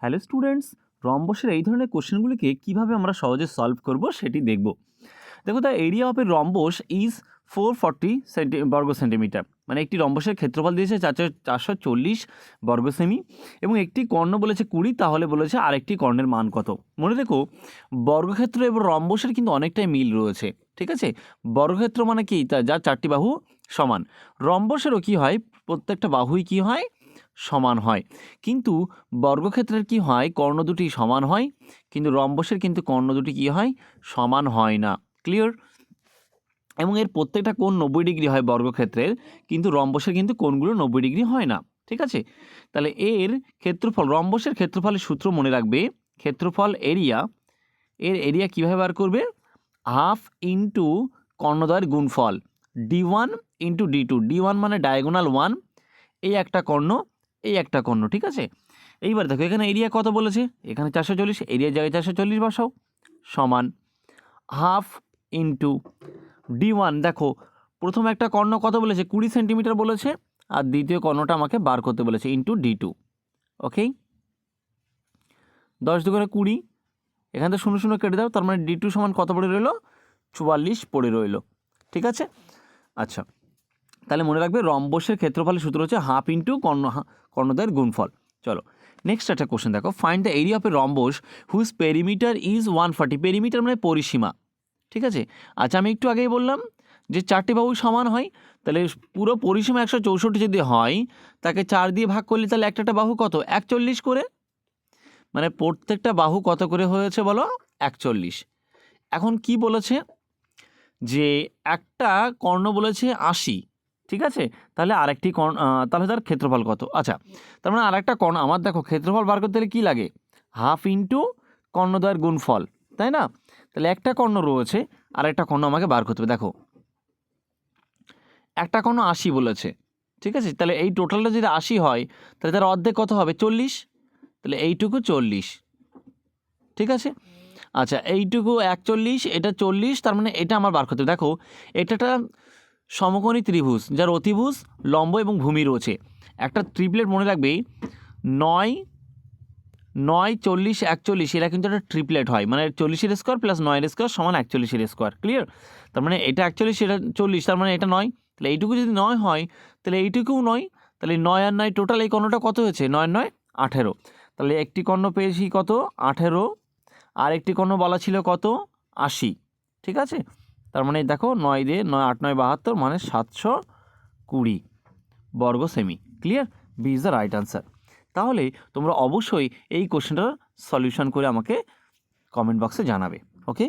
Hello students, রম্বসের এই ধরনের কোশ্চেনগুলিকে কীভাবে আমরা সহজে সলভ করব সেটি দেখব। দেখো, the area of a rhombus is 440 বর্গ সেন্টিমিটার, মানে একটি রম্বসের ক্ষেত্রফল দিয়েছে 440 বর্গ সেমি এবং একটি কর্ণ বলেছে 20, তাহলে বলেছে আরেকটি কর্ণের মান কত। মনে রেখো, বর্গক্ষেত্র এবং রম্বসের কিন্তু অনেকটাই মিল রয়েছে, ঠিক আছে। বর্গক্ষেত্র মানে কি, যার চারটি বাহু সমান। রম্বসেরও কি হয়, প্রত্যেকটা বাহুই কি হয়, সমান হয়। কিন্তু বর্গক্ষেত্রের কি হয়, কর্ণ দুটি সমান হয়, কিন্তু রম্বসের কিন্তু কর্ণ দুটি কি হয়, সমান হয় না। ক্লিয়ার? এবং এর প্রত্যেকটা কোণ 90 ডিগ্রি হয় বর্গক্ষেত্রের, কিন্তু রম্বসের কিন্তু কোণগুলো 90 ডিগ্রি হয় না, ঠিক আছে। তাহলে এর ক্ষেত্রফল, রম্বসের ক্ষেত্রফলের সূত্র মনে রাখবে, ক্ষেত্রফল এরিয়া, এর এরিয়া কীভাবে বার করবে, হাফ ইন্টু কর্ণদ্বয়ের গুণফল D1 ইন্টু D2। D1 মানে ডায়াগোনাল 1, এই একটা কর্ণ, এই একটা কর্ণ, ঠিক আছে। এইবার দেখো এখানে এরিয়া কত বলেছে, এখানে 440, এরিয়ার জায়গায় 440 বসাও, সমান হাফ ইন্টু D1। দেখো প্রথম একটা কর্ণ কত বলেছে, 20 সেন্টিমিটার বলেছে, আর দ্বিতীয় কর্ণটা আমাকে বার করতে বলেছে ইন্টু D2। ওকে, 10 দুগুণে 20, এখান থেকে 0 0 কেটে দাও, তার মানে D2 সমান কত পড়ে রইল, 44 পড়ে রইল, ঠিক আছে। আচ্ছা, তাহলে মনে রাখবে রম্বসের ক্ষেত্রফলের সূত্র হচ্ছে হাফ ইন্টু কর্ণদ্বয়ের গুণফল। চলো নেক্সট একটা কোশ্চেন দেখো, find the area of a rhombus whose perimeter is 140। Perimeter মানে পরিসীমা, ঠিক আছে। আচ্ছা, আমি একটু আগেই বললাম যে চারটি বাহু সমান হয়, তাহলে পুরো পরিসীমা 164 যদি হয়, তাকে 4 দিয়ে ভাগ করলে তাহলে একটা বাহু কত, 41 করে, মানে প্রত্যেকটা বাহু কত করে হয়েছে বলো, 41। এখন কি বলেছে, যে একটা কর্ণ বলেছে 80, ঠিক আছে। তাহলে আরেকটি কর্ণ, তাহলে তার ক্ষেত্রফল কত। আচ্ছা, তার মানে আরেকটা কর্ণ, আমার দেখো ক্ষেত্রফল বার করতে হলে কী লাগে, হাফ ইন্টু কর্ণদ্বয়ের গুণফল, তাই না। তাহলে একটা কর্ণ রয়েছে, আর একটা কর্ণ আমাকে বার করতে হবে। দেখো একটা কর্ণ 80 বলেছে, ঠিক আছে। তাহলে এই টোটালটা যদি 80 হয়, তাহলে তার অর্ধেক কত হবে, 40। তাহলে এইটুকু 40, ঠিক আছে। আচ্ছা, এইটুকু 41, এটা 40, তার মানে এটা আমার বার করতে হবে। দেখো এটা একটা সমকোণী ত্রিভুজ, যার অতিভুজ, লম্ব এবং ভূমি রয়েছে। একটা ট্রিপলেট মনে রাখবে, 9 9 40 41, এরা কিন্তু একটা ট্রিপলেট হয়, মানে 40-এর স্কোয়ার প্লাস 9-এর স্কোয়ার সমান 41-এর স্কোয়ার। ক্লিয়ার? তার মানে এটা 41, এটা 40, তার মানে এটা 9। তাহলে এইটুকু যদি 9 হয়, তাহলে এইটুকুও 9। তাহলে 9 আর 9 টোটাল এই কর্ণটা কত হয়েছে, 9 9 18। তাহলে একটি কর্ণ পেয়েছি কত, 18, আর একটি কর্ণ বলা ছিল কত, 80, ঠিক আছে। তার মানে দেখো 9 দিয়ে 9 8 9 72, মানে 720 বর্গ সেমি। Clear? B is the right answer. তাহলে তোমরা অবশ্যই এই কোশ্চেনটার সলিউশন করে আমাকে কমেন্ট বক্সে জানাবে। ওকে।